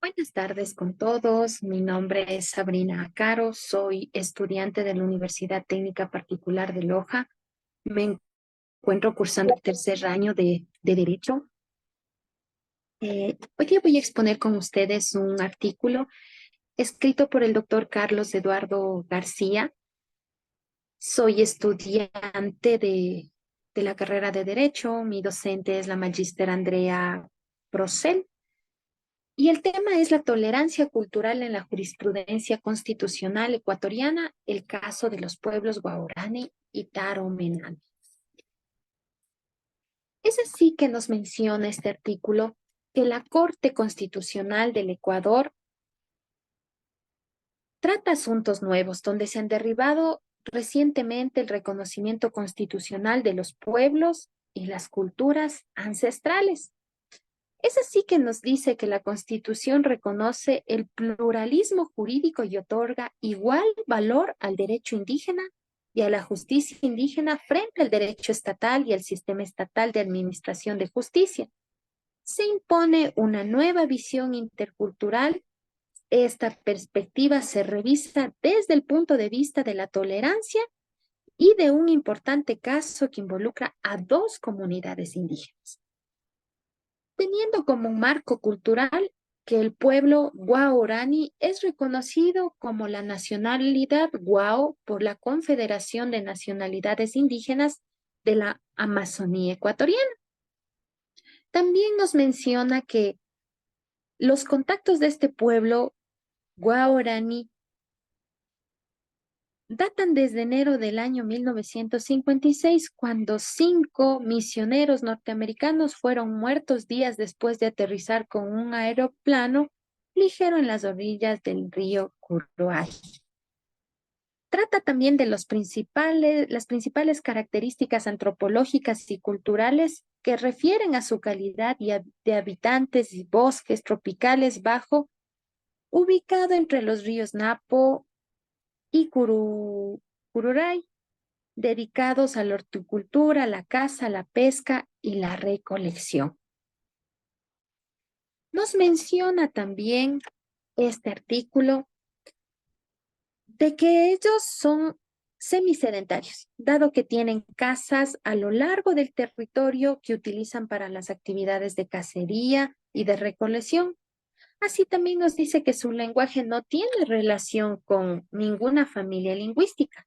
Buenas tardes con todos. Mi nombre es Sabrina Caro. Soy estudiante de la Universidad Técnica Particular de Loja. Me encuentro cursando el tercer año de Derecho. Hoy día voy a exponer con ustedes un artículo escrito por el doctor Carlos Eduardo García. Soy estudiante de la carrera de Derecho. Mi docente es la magíster Andrea Procel. Y el tema es la tolerancia cultural en la jurisprudencia constitucional ecuatoriana, el caso de los pueblos Guaorani y Taromenane. Es así que nos menciona este artículo que la Corte Constitucional del Ecuador trata asuntos nuevos donde se han derribado recientemente el reconocimiento constitucional de los pueblos y las culturas ancestrales. Es así que nos dice que la Constitución reconoce el pluralismo jurídico y otorga igual valor al derecho indígena y a la justicia indígena frente al derecho estatal y al sistema estatal de administración de justicia. Se impone una nueva visión intercultural. Esta perspectiva se revisa desde el punto de vista de la tolerancia y de un importante caso que involucra a dos comunidades indígenas, teniendo como un marco cultural que el pueblo guaorani es reconocido como la nacionalidad guao por la Confederación de Nacionalidades Indígenas de la Amazonía ecuatoriana. También nos menciona que los contactos de este pueblo guaorani datan desde enero del año 1956, cuando 5 misioneros norteamericanos fueron muertos días después de aterrizar con un aeroplano ligero en las orillas del río Curuay. Trata también de las principales características antropológicas y culturales que refieren a su calidad de habitantes y bosques tropicales bajo, ubicado entre los ríos Napo y Cururay, dedicados a la horticultura, la caza, la pesca y la recolección. Nos menciona también este artículo de que ellos son semisedentarios, dado que tienen casas a lo largo del territorio que utilizan para las actividades de cacería y de recolección. Así también nos dice que su lenguaje no tiene relación con ninguna familia lingüística.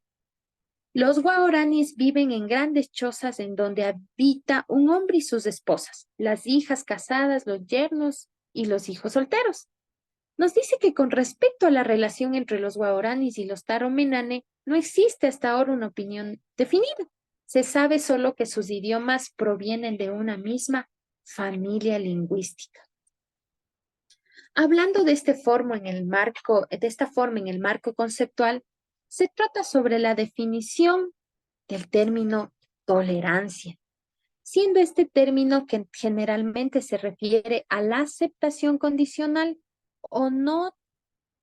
Los guaraníes viven en grandes chozas en donde habita un hombre y sus esposas, las hijas casadas, los yernos y los hijos solteros. Nos dice que con respecto a la relación entre los guaraníes y los taromenane, no existe hasta ahora una opinión definida. Se sabe solo que sus idiomas provienen de una misma familia lingüística. Hablando de esta forma en el marco conceptual, se trata sobre la definición del término tolerancia, siendo este término que generalmente se refiere a la aceptación condicional o no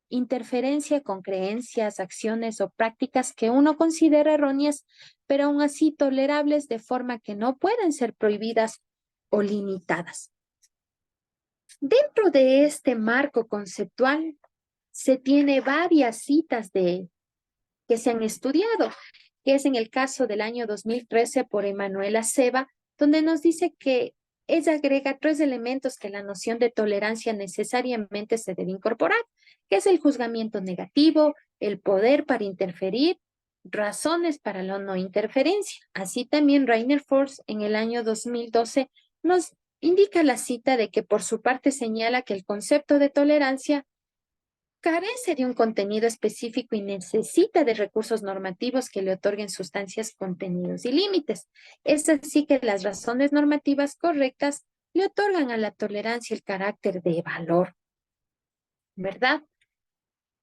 interferencia con creencias, acciones o prácticas que uno considera erróneas, pero aún así tolerables de forma que no pueden ser prohibidas o limitadas. Dentro de este marco conceptual se tiene varias que se han estudiado, que es en el caso del año 2013 por Emanuela Ceba, donde nos dice que ella agrega 3 elementos que la noción de tolerancia necesariamente se debe incorporar, que es el juzgamiento negativo, el poder para interferir, razones para la no interferencia. Así también Rainer Force en el año 2012 nos indica la cita de que por su parte señala que el concepto de tolerancia carece de un contenido específico y necesita de recursos normativos que le otorguen sustancias, contenidos y límites. Es así que las razones normativas correctas le otorgan a la tolerancia el carácter de valor, ¿verdad?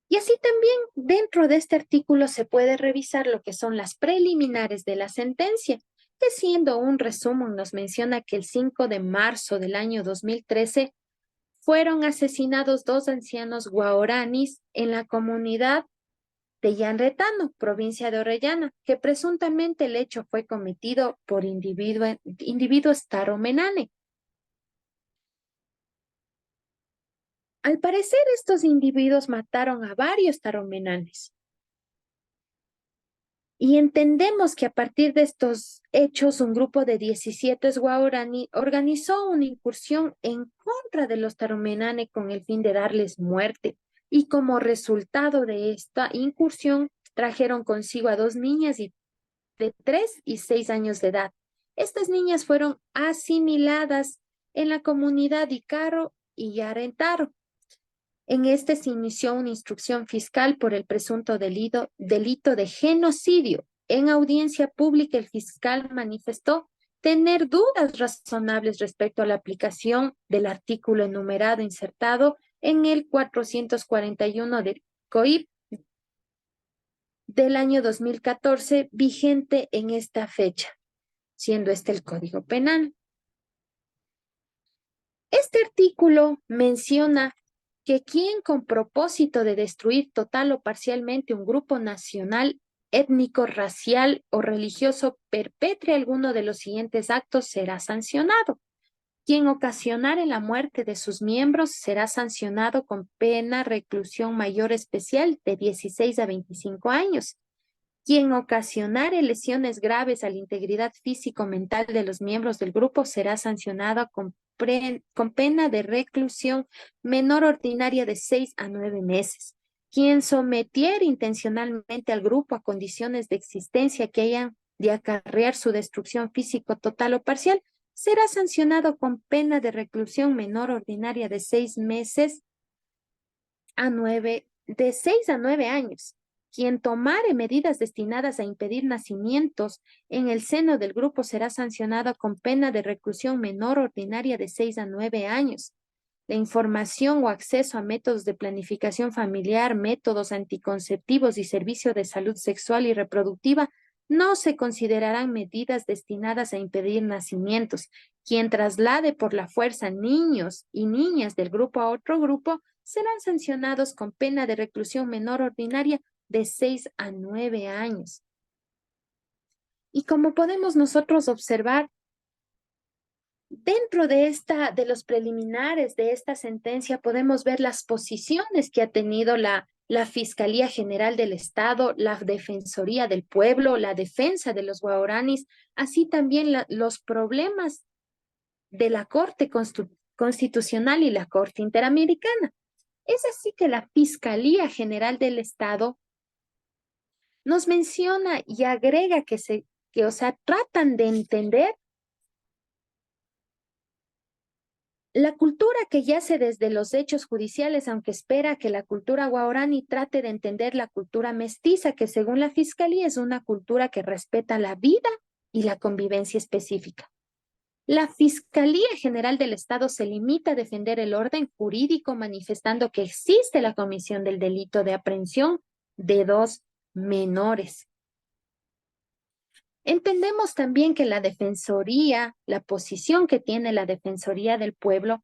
Y así también dentro de este artículo se puede revisar lo que son las preliminares de la sentencia, que siendo un resumen nos menciona que el 5 de marzo del año 2013 fueron asesinados 2 ancianos guaraníes en la comunidad de Llanretano, provincia de Orellana, que presuntamente el hecho fue cometido por individuos taromenane. Al parecer, estos individuos mataron a varios taromenanes. Y entendemos que a partir de estos hechos, un grupo de 17 guaraní organizó una incursión en contra de los taromenane con el fin de darles muerte. Y como resultado de esta incursión, trajeron consigo a dos niñas de 3 y 6 años de edad. Estas niñas fueron asimiladas en la comunidad Icaro y Yarentaro. En este se inició una instrucción fiscal por el presunto delito de genocidio. En audiencia pública, el fiscal manifestó tener dudas razonables respecto a la aplicación del artículo enumerado insertado en el 441 del COIP del año 2014, vigente en esta fecha, siendo este el Código Penal. Este artículo menciona que quien con propósito de destruir total o parcialmente un grupo nacional, étnico, racial o religioso perpetre alguno de los siguientes actos será sancionado. Quien ocasionare la muerte de sus miembros será sancionado con pena reclusión mayor especial de 16 a 25 años. Quien ocasionare lesiones graves a la integridad físico-mental de los miembros del grupo será sancionado con pena de reclusión menor ordinaria de 6 a 9 meses. Quien sometiere intencionalmente al grupo a condiciones de existencia que hayan de acarrear su destrucción físico total o parcial será sancionado con pena de reclusión menor ordinaria de 6 meses de 6 a 9 años. Quien tomare medidas destinadas a impedir nacimientos en el seno del grupo será sancionado con pena de reclusión menor ordinaria de 6 a 9 años. La información o acceso a métodos de planificación familiar, métodos anticonceptivos y servicio de salud sexual y reproductiva no se considerarán medidas destinadas a impedir nacimientos. Quien traslade por la fuerza niños y niñas del grupo a otro grupo serán sancionados con pena de reclusión menor ordinaria de 6 a 9 años. Y como podemos nosotros observar, dentro de los preliminares de esta sentencia podemos ver las posiciones que ha tenido la Fiscalía General del Estado, la Defensoría del Pueblo, la defensa de los guaraníes, así también los problemas de la Corte Constitucional y la Corte Interamericana. Es así que la Fiscalía General del Estado nos menciona y agrega o sea, tratan de entender la cultura que yace desde los hechos judiciales, aunque espera que la cultura guaraní trate de entender la cultura mestiza, que según la Fiscalía es una cultura que respeta la vida y la convivencia específica. La Fiscalía General del Estado se limita a defender el orden jurídico, manifestando que existe la comisión del delito de aprehensión de dos menores. Entendemos también que la Defensoría, la posición que tiene la Defensoría del Pueblo,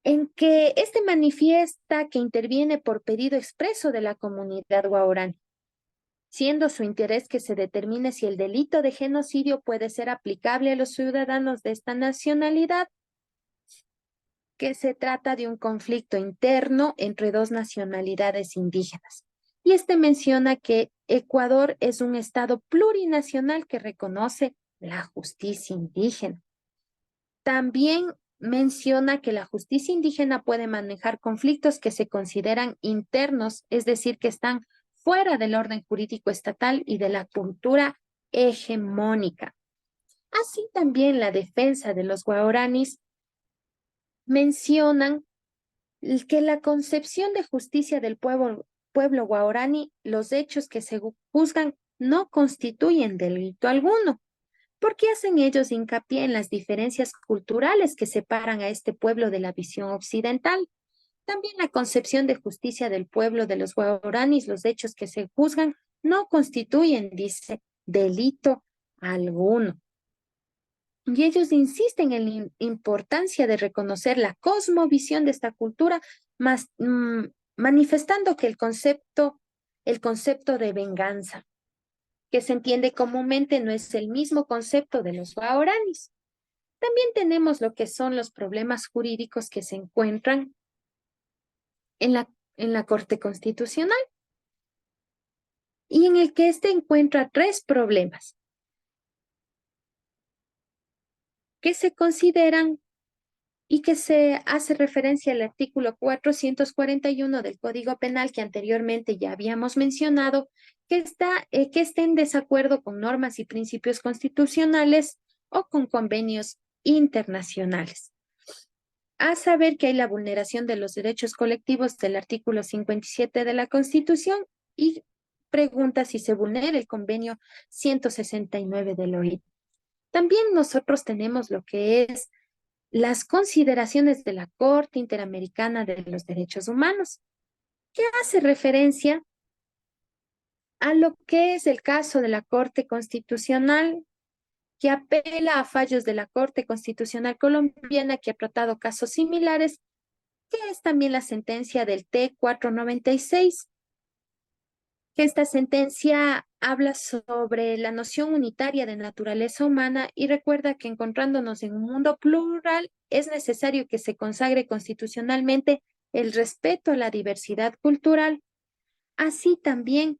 en que este manifiesta que interviene por pedido expreso de la comunidad guaraní, siendo su interés que se determine si el delito de genocidio puede ser aplicable a los ciudadanos de esta nacionalidad, que se trata de un conflicto interno entre dos nacionalidades indígenas. Y este menciona que Ecuador es un estado plurinacional que reconoce la justicia indígena. También menciona que la justicia indígena puede manejar conflictos que se consideran internos, es decir, que están fuera del orden jurídico estatal y de la cultura hegemónica. Así también la defensa de los guaraníes mencionan que la concepción de justicia del pueblo guaraní, los hechos que se juzgan no constituyen delito alguno. ¿Por qué hacen ellos hincapié en las diferencias culturales que separan a este pueblo de la visión occidental? También la concepción de justicia del pueblo de los guaraníes, los hechos que se juzgan no constituyen, dice, delito alguno. Y ellos insisten en la importancia de reconocer la cosmovisión de esta cultura, manifestando que el concepto de venganza, que se entiende comúnmente, no es el mismo concepto de los guaraníes. También tenemos lo que son los problemas jurídicos que se encuentran en la Corte Constitucional y en el que éste encuentra tres problemas que se consideran y que se hace referencia al artículo 441 del Código Penal que anteriormente ya habíamos mencionado, que esté en desacuerdo con normas y principios constitucionales o con convenios internacionales. A saber que hay la vulneración de los derechos colectivos del artículo 57 de la Constitución y pregunta si se vulnera el convenio 169 de la OIT. También nosotros tenemos lo que es las consideraciones de la Corte Interamericana de los Derechos Humanos, que hace referencia a lo que es el caso de la Corte Constitucional, que apela a fallos de la Corte Constitucional colombiana que ha tratado casos similares, que es también la sentencia del T-496, que esta sentencia habla sobre la noción unitaria de naturaleza humana y recuerda que encontrándonos en un mundo plural es necesario que se consagre constitucionalmente el respeto a la diversidad cultural. Así también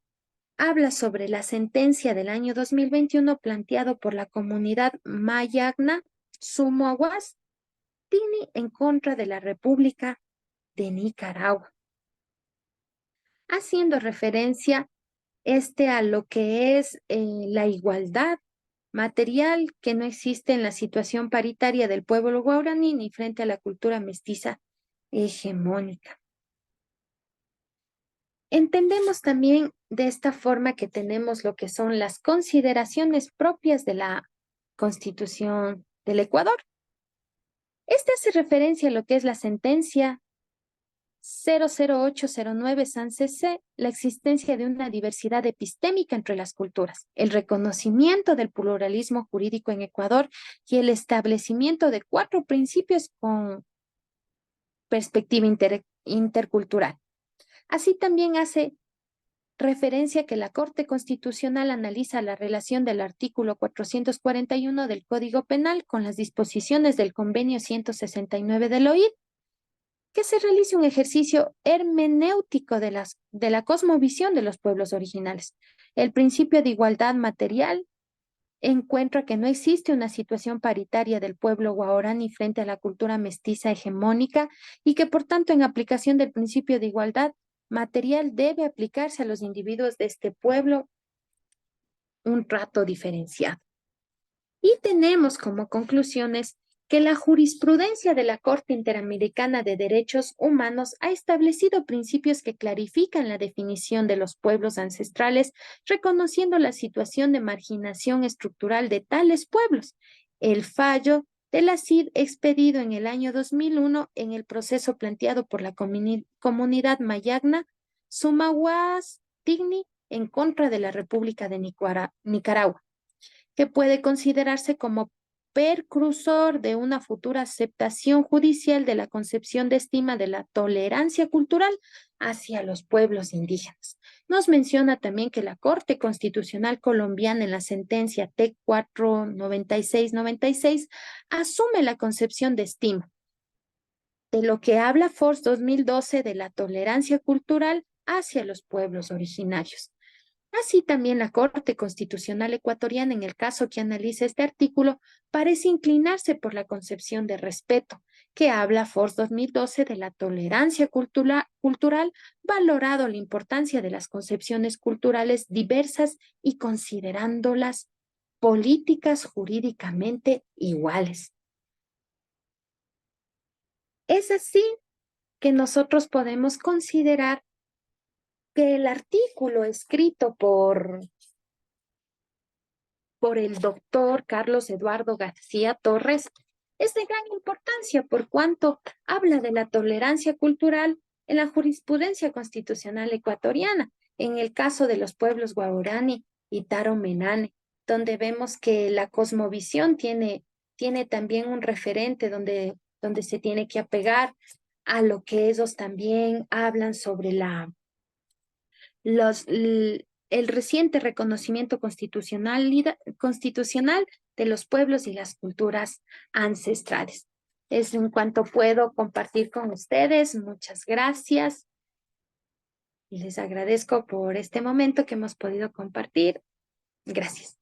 habla sobre la sentencia del año 2021 planteado por la comunidad Mayagna Sumoaguas Tini en contra de la República de Nicaragua, haciendo referencia a lo que es la igualdad material que no existe en la situación paritaria del pueblo guaraní ni frente a la cultura mestiza hegemónica. Entendemos también de esta forma que tenemos lo que son las consideraciones propias de la Constitución del Ecuador. Este hace referencia a lo que es la sentencia 00809 San CC, la existencia de una diversidad epistémica entre las culturas, el reconocimiento del pluralismo jurídico en Ecuador y el establecimiento de 4 principios con perspectiva intercultural. Así también hace referencia que la Corte Constitucional analiza la relación del artículo 441 del Código Penal con las disposiciones del Convenio 169 del OIT, que se realice un ejercicio hermenéutico de la cosmovisión de los pueblos originales. El principio de igualdad material encuentra que no existe una situación paritaria del pueblo guaraní frente a la cultura mestiza hegemónica y que, por tanto, en aplicación del principio de igualdad material debe aplicarse a los individuos de este pueblo un trato diferenciado. Y tenemos como conclusiones que la jurisprudencia de la Corte Interamericana de Derechos Humanos ha establecido principios que clarifican la definición de los pueblos ancestrales, reconociendo la situación de marginación estructural de tales pueblos. El fallo de la CID expedido en el año 2001 en el proceso planteado por la comunidad Mayagna, Sumaguas Tigni, en contra de la República de Nicaragua, que puede considerarse como precursor de una futura aceptación judicial de la concepción de estima de la tolerancia cultural hacia los pueblos indígenas. Nos menciona también que la Corte Constitucional colombiana en la sentencia T49696 asume la concepción de estima, de lo que habla Force 2012 de la tolerancia cultural hacia los pueblos originarios. Así también la Corte Constitucional ecuatoriana, en el caso que analiza este artículo, parece inclinarse por la concepción de respeto, que habla Force 2012 de la tolerancia cultural, valorado la importancia de las concepciones culturales diversas y considerándolas políticas jurídicamente iguales. Es así que nosotros podemos considerar que el artículo escrito por el doctor Carlos Eduardo García Torres es de gran importancia por cuanto habla de la tolerancia cultural en la jurisprudencia constitucional ecuatoriana, en el caso de los pueblos guaraní y Taromenane, donde vemos que la cosmovisión tiene también un referente donde se tiene que apegar a lo que ellos también hablan sobre el reciente reconocimiento constitucional de los pueblos y las culturas ancestrales. Es en cuanto puedo compartir con ustedes. Muchas gracias. Y les agradezco por este momento que hemos podido compartir. Gracias.